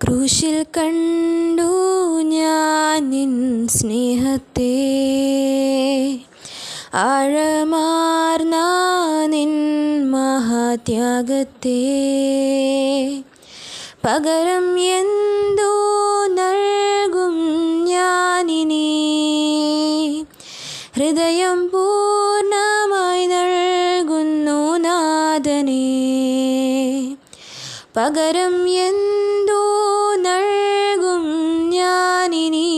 ക്രൂശിൽ കണ്ടു ഞാൻ നിൻ സ്നേഹത്തെ, ആഴമാർന്ന നിൻ മഹാത്യാഗത്തെ. പകരം എന്തോ നൽകും ഞാനിനി, ഹൃദയം പൂർണ്ണമായി നൽകുന്നു നാഥനേ. പകരം എന്തോ നൽകും ഞാനിനി,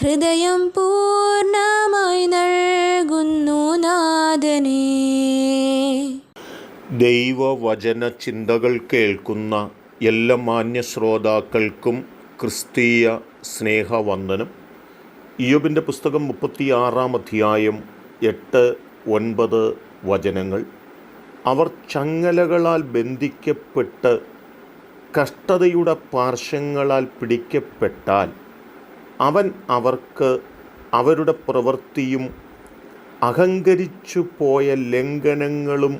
ഹൃദയം പൂർണ്ണമായി നൽകുന്നു നാഥനേ. ദൈവവചന ചിന്തകൾ കേൾക്കുന്ന എല്ലാ മാന്യ ശ്രോതാക്കൾക്കും ക്രിസ്തീയ സ്നേഹവന്ദനം. ഇയ്യോബിൻ്റെ പുസ്തകം 36-ാം അധ്യായം 8-9 വചനങ്ങൾ. അവർ ചങ്ങലകളാൽ ബന്ധിക്കപ്പെട്ട് കഷ്ടതയുടെ പാർശ്വങ്ങളാൽ പിടിക്കപ്പെട്ടാൽ അവൻ അവർക്ക് അവരുടെ പ്രവൃത്തിയും അഹങ്കരിച്ചു പോയ ലംഘനങ്ങളും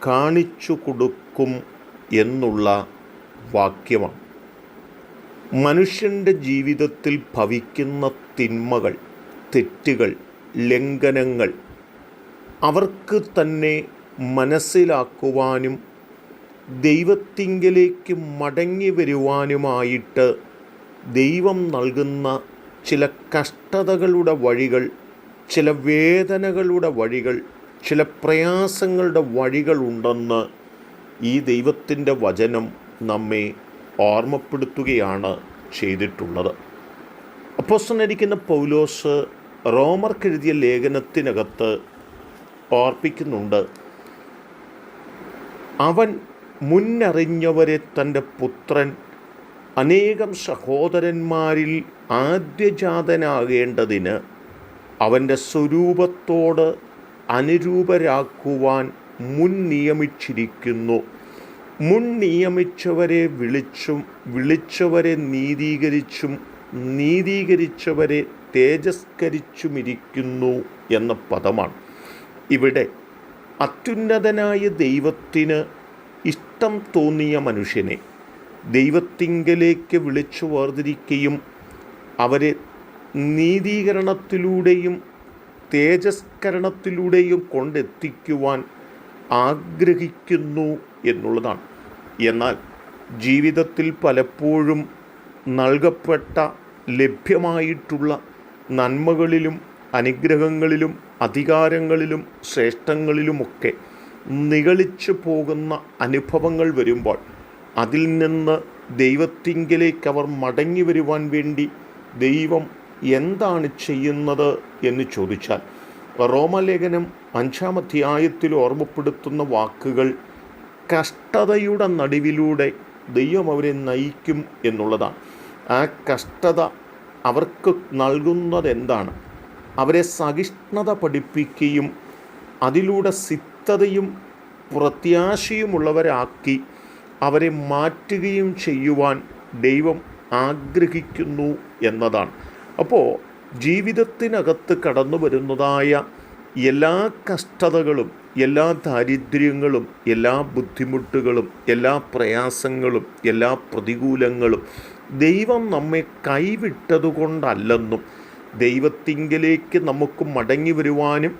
കാണിച്ചു കൊടുക്കും എന്നുള്ള വാക്യമാണ്. മനുഷ്യൻ്റെ ജീവിതത്തിൽ ഭവിക്കുന്ന തിന്മകൾ, തെറ്റുകൾ, ലംഘനങ്ങൾ അവർക്ക് തന്നെ മനസ്സിലാക്കുവാനും ദൈവത്തിങ്കലേക്ക് മടങ്ങി വരുവാനുമായിട്ട് ദൈവം നൽകുന്ന ചില കഷ്ടതകളുടെ വഴികൾ, ചില വേദനകളുടെ വഴികൾ, ചില പ്രയാസങ്ങളുടെ വഴികളുണ്ടെന്ന് ഈ ദൈവത്തിൻ്റെ വചനം നമ്മെ ഓർമ്മപ്പെടുത്തുകയാണ് ചെയ്തിട്ടുള്ളത്. അപ്പോസ്തലനായിരിക്കുന്ന പൗലോസ് റോമർക്കെഴുതിയ ലേഖനത്തിനകത്ത് ഓർപ്പിക്കുന്നുണ്ട്, അവൻ മുന്നറിഞ്ഞവരെ തൻ്റെ പുത്രൻ അനേകം സഹോദരന്മാരിൽ ആദ്യജാതനാകേണ്ടതിന് അവൻ്റെ സ്വരൂപത്തോട് അനുരൂപരാക്കുവാൻ മുൻ നിയമിച്ചിരിക്കുന്നു. മുൻ നിയമിച്ചവരെ വിളിച്ചവരെ നീതീകരിച്ചും നീതീകരിച്ചവരെ തേജസ്കരിച്ചുമിരിക്കുന്നു എന്ന പദമാണ്. ഇവിടെ അത്യുന്നതനായ ദൈവത്തിന് ഇഷ്ടം തോന്നിയ മനുഷ്യനെ ദൈവത്തിങ്കലേക്ക് വിളിച്ചു വേർതിരിക്കുകയും അവരെ നീതീകരണത്തിലൂടെയും തേജസ്കരണത്തിലൂടെയും കൊണ്ടെത്തിക്കുവാൻ ആഗ്രഹിക്കുന്നു എന്നുള്ളതാണ്. എന്നാൽ ജീവിതത്തിൽ പലപ്പോഴും നൽകപ്പെട്ട ലഭ്യമായിട്ടുള്ള നന്മകളിലും അനുഗ്രഹങ്ങളിലും അധികാരങ്ങളിലും ശ്രേഷ്ഠങ്ങളിലുമൊക്കെ നിഗളിച്ചു പോകുന്ന അനുഭവങ്ങൾ വരുമ്പോൾ അതിൽ നിന്ന് ദൈവത്തിങ്കലേക്ക് അവർ മടങ്ങി വരുവാൻ വേണ്ടി ദൈവം എന്താണ് ചെയ്യുന്നത് എന്ന് ചോദിച്ചാൽ, റോമലേഖനം 5-ാം അധ്യായത്തിൽ ഓർമ്മപ്പെടുത്തുന്ന വാക്കുകൾ കഷ്ടതയുടെ നടുവിലൂടെ ദൈവം അവരെ നയിക്കും എന്നുള്ളതാണ്. ആ കഷ്ടത അവർക്ക് നൽകുന്നത് എന്താണ്? അവരെ സഹിഷ്ണുത പഠിപ്പിക്കുകയും അതിലൂടെ സിദ്ധതയും പ്രത്യാശയുമുള്ളവരാക്കി അവരെ മാറ്റുകയും ചെയ്യുവാൻ ദൈവം ആഗ്രഹിക്കുന്നു എന്നതാണ്. അപ്പോൾ ജീവിതത്തിനകത്ത് കടന്നു വരുന്നതായ എല്ലാ കഷ്ടതകളും, എല്ലാ ദാരിദ്ര്യങ്ങളും, എല്ലാ ബുദ്ധിമുട്ടുകളും, എല്ലാ പ്രയാസങ്ങളും, എല്ലാ പ്രതികൂലങ്ങളും ദൈവം നമ്മെ കൈവിട്ടതുകൊണ്ടല്ലെന്നും ദൈവത്തിങ്കലേക്ക് നമുക്ക് മടങ്ങി വരുവാനും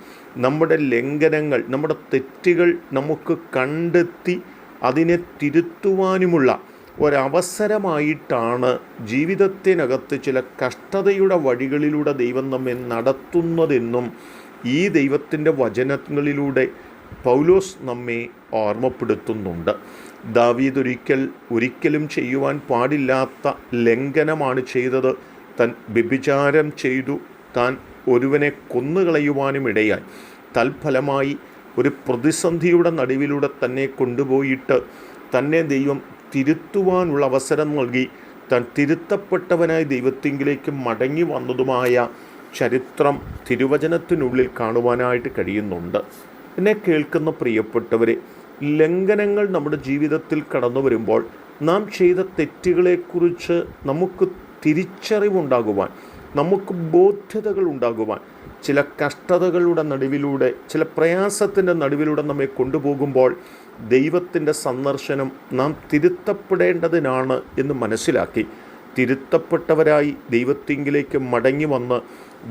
നമ്മുടെ ലംഘനങ്ങൾ, നമ്മുടെ തെറ്റുകൾ നമുക്ക് കണ്ടെത്തി അതിനെ തിരുത്തുവാനുമുള്ള ഒരവസരമായിട്ടാണ് ജീവിതത്തിനകത്ത് ചില കഷ്ടതയുടെ വഴികളിലൂടെ ദൈവം നമ്മെ നടത്തുന്നതെന്നും ഈ ദൈവത്തിൻ്റെ വചനങ്ങളിലൂടെ പൗലോസ് നമ്മെ ഓർമ്മപ്പെടുത്തുന്നുണ്ട്. ദാവീദ് ഒരിക്കലും ചെയ്യുവാൻ പാടില്ലാത്ത ലംഘനമാണ് ചെയ്തത്. താൻ വ്യഭിചാരം ചെയ്തു, താൻ ഒരുവനെ കൊന്നുകളയുവാനും ഇടയായി. തൽഫലമായി ഒരു പ്രതിസന്ധിയുടെ നടുവിലൂടെ തന്നെ കൊണ്ടുപോയിട്ട് തന്നെ ദൈവം തിരുത്തുവാനുള്ള അവസരം നൽകി താൻ തിരുത്തപ്പെട്ടവനായി ദൈവത്തിങ്കിലേക്ക് മടങ്ങി വന്നതുമായ ചരിത്രം തിരുവചനത്തിനുള്ളിൽ കാണുവാനായിട്ട് കഴിയുന്നുണ്ട്. എന്നെ കേൾക്കുന്ന പ്രിയപ്പെട്ടവരെ, ലംഘനങ്ങൾ നമ്മുടെ ജീവിതത്തിൽ കടന്നു വരുമ്പോൾ നാം ചെയ്ത തെറ്റുകളെക്കുറിച്ച് നമുക്ക് തിരിച്ചറിവുണ്ടാകുവാൻ, നമുക്ക് ബോധ്യതകൾ ഉണ്ടാകുവാൻ, ചില കഷ്ടതകളുടെ നടുവിലൂടെ, ചില പ്രയാസത്തിൻ്റെ നടുവിലൂടെ നമ്മെ കൊണ്ടുപോകുമ്പോൾ ദൈവത്തിൻ്റെ സന്ദർശനം നാം തിരുത്തപ്പെടേണ്ടതിനാണ് എന്ന് മനസ്സിലാക്കി തിരുത്തപ്പെട്ടവരായി ദൈവത്തിങ്കിലേക്ക് മടങ്ങി വന്ന്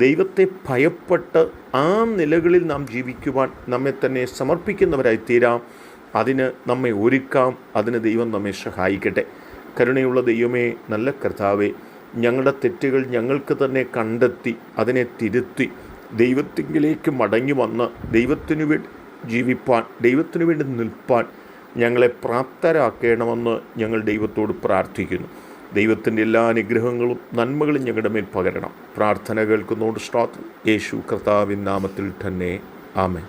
ദൈവത്തെ ഭയപ്പെട്ട് ആ നിലകളിൽ നാം ജീവിക്കുവാൻ നമ്മെ തന്നെ സമർപ്പിക്കുന്നവരായി തീരാം. അതിന് നമ്മെ ഒരുക്കാം. അതിന് ദൈവം നമ്മെ സഹായിക്കട്ടെ. കരുണയുള്ള ദൈവമേ, നല്ല കർത്താവേ, ഞങ്ങളുടെ തെറ്റുകൾ ഞങ്ങൾക്ക് തന്നെ കണ്ടെത്തി അതിനെ തിരുത്തി ദൈവത്തിങ്കിലേക്ക് മടങ്ങി വന്ന് ദൈവത്തിനു വേണ്ടി ജീവിപ്പാൻ, ദൈവത്തിനു വേണ്ടി നിൽപ്പാൻ ഞങ്ങളെ പ്രാപ്തരാക്കണമെന്ന് ഞങ്ങൾ ദൈവത്തോട് പ്രാർത്ഥിക്കുന്നു. ദൈവത്തിൻ്റെ എല്ലാ അനുഗ്രഹങ്ങളും നന്മകളും ഞങ്ങളുടെ മേൽ പകരണം. പ്രാർത്ഥന കേൾക്കുന്നതോട് സ്തോത്രം. യേശു കർത്താവിൻ നാമത്തിൽ തന്നെ ആമേൻ.